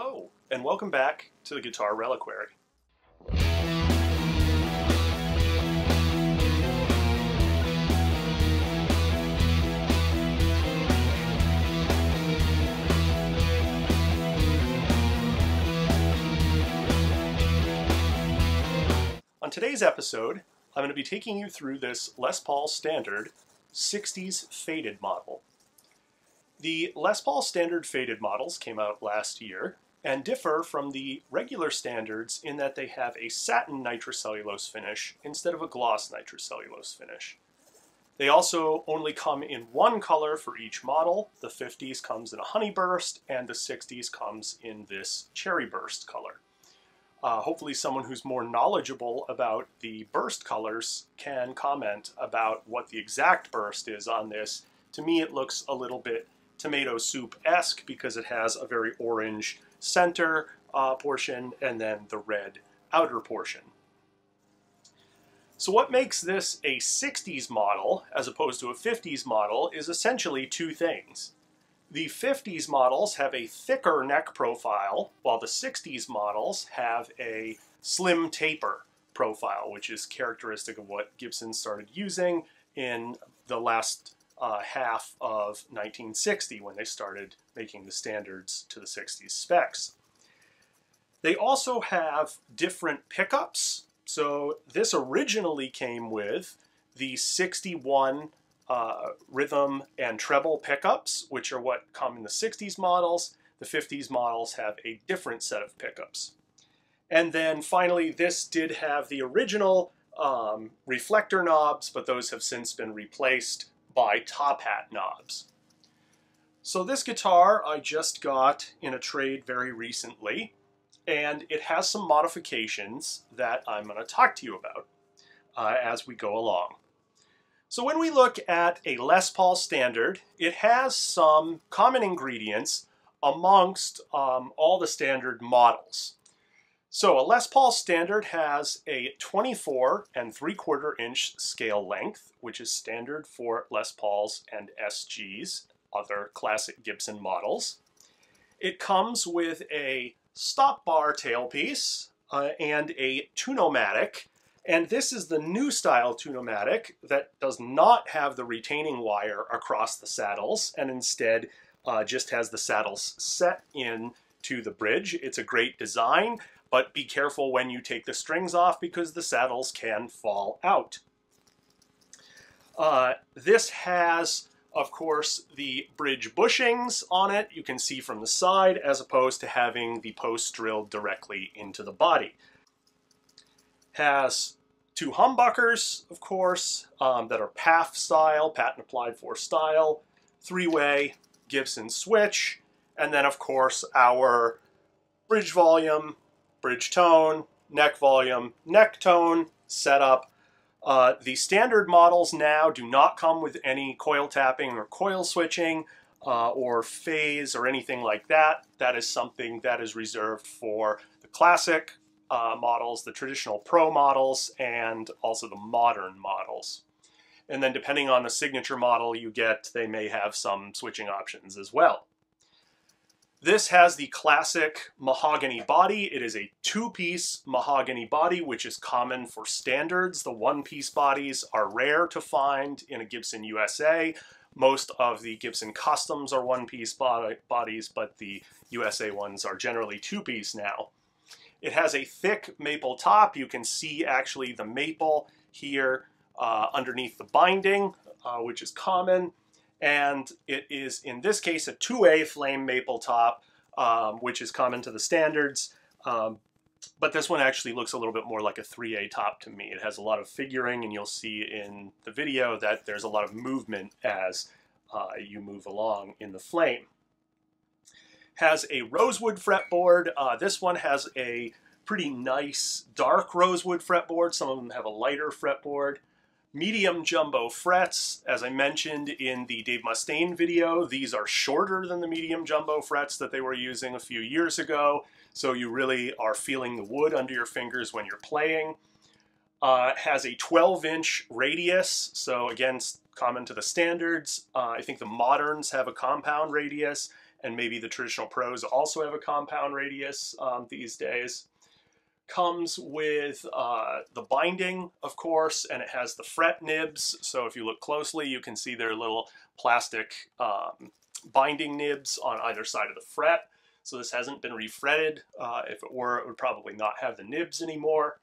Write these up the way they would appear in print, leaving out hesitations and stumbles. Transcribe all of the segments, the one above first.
Hello, and welcome back to the Guitar Reliquary. On today's episode, I'm going to be taking you through this Les Paul Standard 60s Faded model. The Les Paul Standard Faded models came out last year and differ from the regular standards in that they have a satin nitrocellulose finish instead of a gloss nitrocellulose finish. They also only come in one color for each model. The 50s comes in a honey burst and the 60s comes in this cherry burst color. Hopefully someone who's more knowledgeable about the burst colors can comment about what the exact burst is on this. To me it looks a little bit tomato soup-esque because it has a very orange center portion and then the red outer portion. So what makes this a 60s model as opposed to a 50s model is essentially two things. The 50s models have a thicker neck profile, while the 60s models have a slim taper profile, which is characteristic of what Gibson started using in the last half of 1960 when they started making the standards to the 60s specs. They also have different pickups. So this originally came with the 61 rhythm and treble pickups, which are what come in the 60s models. The 50s models have a different set of pickups. And then finally, this did have the original reflector knobs, but those have since been replaced by top hat knobs. So this guitar I just got in a trade very recently, and it has some modifications that I'm going to talk to you about as we go along. So when we look at a Les Paul Standard, it has some common ingredients amongst all the standard models. So a Les Paul Standard has a 24 3/4 inch scale length, which is standard for Les Pauls and SGs, other classic Gibson models. It comes with a stop bar tailpiece and a tunomatic, and this is the new style tunomatic that does not have the retaining wire across the saddles and instead just has the saddles set in to the bridge. It's a great design, but be careful when you take the strings off because the saddles can fall out. This has, of course, the bridge bushings on it, you can see from the side, as opposed to having the post drilled directly into the body. Has two humbuckers, of course, that are PAF style, patent applied for style, three-way Gibson switch, and then, of course, our bridge volume, bridge tone, neck volume, neck tone setup. The standard models now do not come with any coil tapping or coil switching or phase or anything like that. That is something that is reserved for the classic models, the traditional pro models, and also the modern models. And then depending on the signature model you get, they may have some switching options as well. This has the classic mahogany body. It is a two-piece mahogany body, which is common for standards. The one-piece bodies are rare to find in a Gibson USA. Most of the Gibson Customs are one-piece bodies, but the USA ones are generally two-piece now. It has a thick maple top. You can see actually the maple here underneath the binding, which is common. And it is, in this case, a 2A flame maple top, which is common to the standards. But this one actually looks a little bit more like a 3A top to me. It has a lot of figuring, and you'll see in the video that there's a lot of movement as you move along in the flame. Has a rosewood fretboard. This one has a pretty nice dark rosewood fretboard. Some of them have a lighter fretboard. Medium jumbo frets. As I mentioned in the Dave Mustaine video, these are shorter than the medium jumbo frets that they were using a few years ago, so you really are feeling the wood under your fingers when you're playing. Has a 12-inch radius, so again, common to the standards. I think the moderns have a compound radius, and maybe the traditional pros also have a compound radius these days. Comes with the binding, of course, and it has the fret nibs. So if you look closely, you can see there are little plastic binding nibs on either side of the fret. So this hasn't been refretted. If it were, it would probably not have the nibs anymore.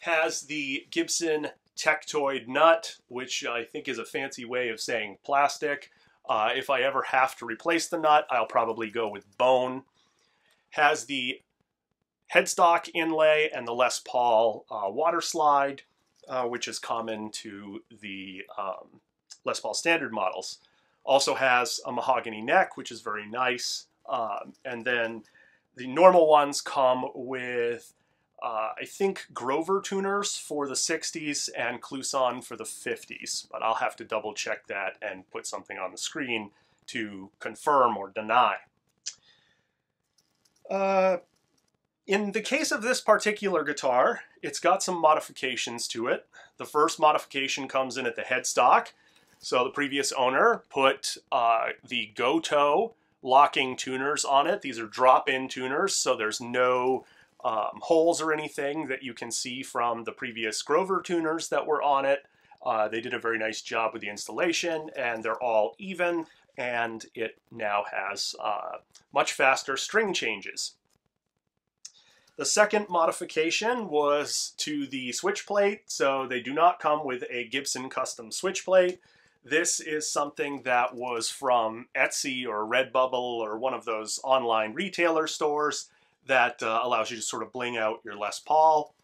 Has the Gibson Tectoid nut, which I think is a fancy way of saying plastic. If I ever have to replace the nut, I'll probably go with bone. Has the headstock inlay and the Les Paul water slide, which is common to the Les Paul standard models. Also has a mahogany neck, which is very nice. And then the normal ones come with, I think, Grover tuners for the 60s and Kluson for the 50s. But I'll have to double check that and put something on the screen to confirm or deny. In the case of this particular guitar, it's got some modifications to it. The first modification comes in at the headstock. So the previous owner put the Goto locking tuners on it. These are drop-in tuners, so there's no holes or anything that you can see from the previous Grover tuners that were on it. They did a very nice job with the installation, and they're all even, and it now has much faster string changes. The second modification was to the switch plate, so they do not come with a Gibson custom switch plate. This is something that was from Etsy or Redbubble or one of those online retailer stores that allows you to sort of bling out your Les Paul.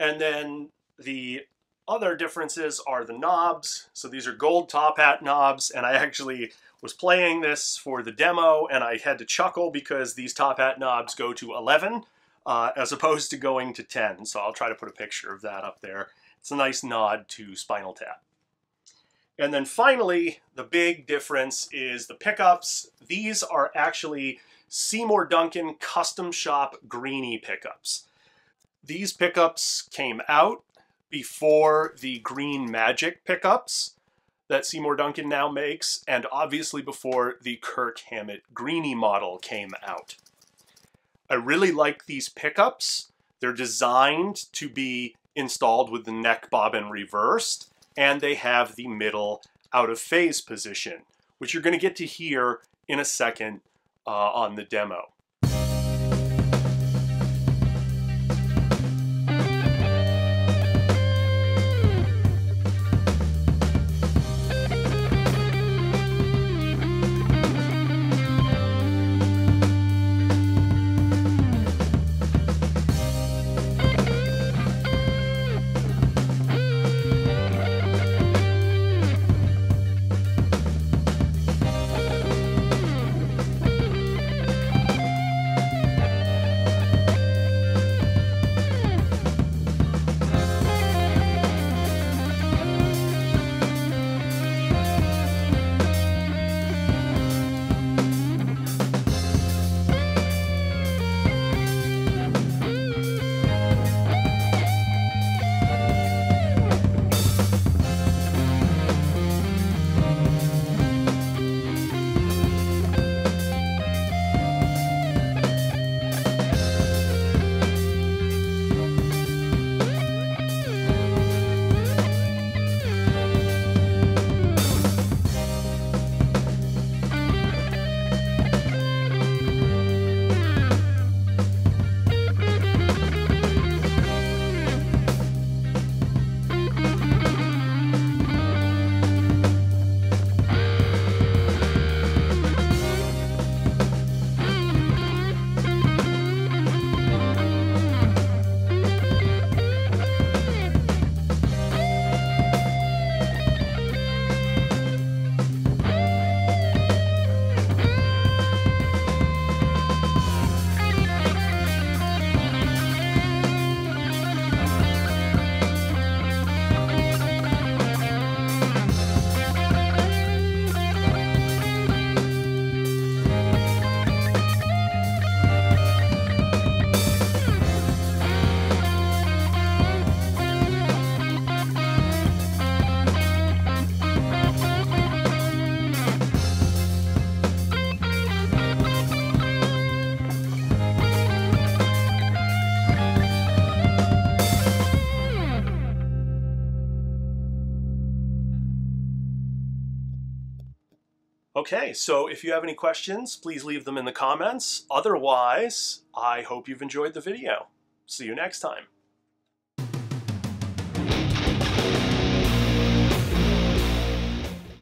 And then the other differences are the knobs. So these are gold top hat knobs, and I actually was playing this for the demo and I had to chuckle because these top hat knobs go to 11 as opposed to going to 10. So I'll try to put a picture of that up there. It's a nice nod to Spinal Tap. And then finally, the big difference is the pickups. These are actually Seymour Duncan custom shop Greenie pickups. These pickups came out before the Green Magic pickups that Seymour Duncan now makes, and obviously before the Kirk Hammett Greenie model came out. I really like these pickups. They're designed to be installed with the neck bobbin reversed, and they have the middle out of phase position, which you're going to get to hear in a second on the demo. Okay, so if you have any questions, please leave them in the comments. Otherwise, I hope you've enjoyed the video. See you next time.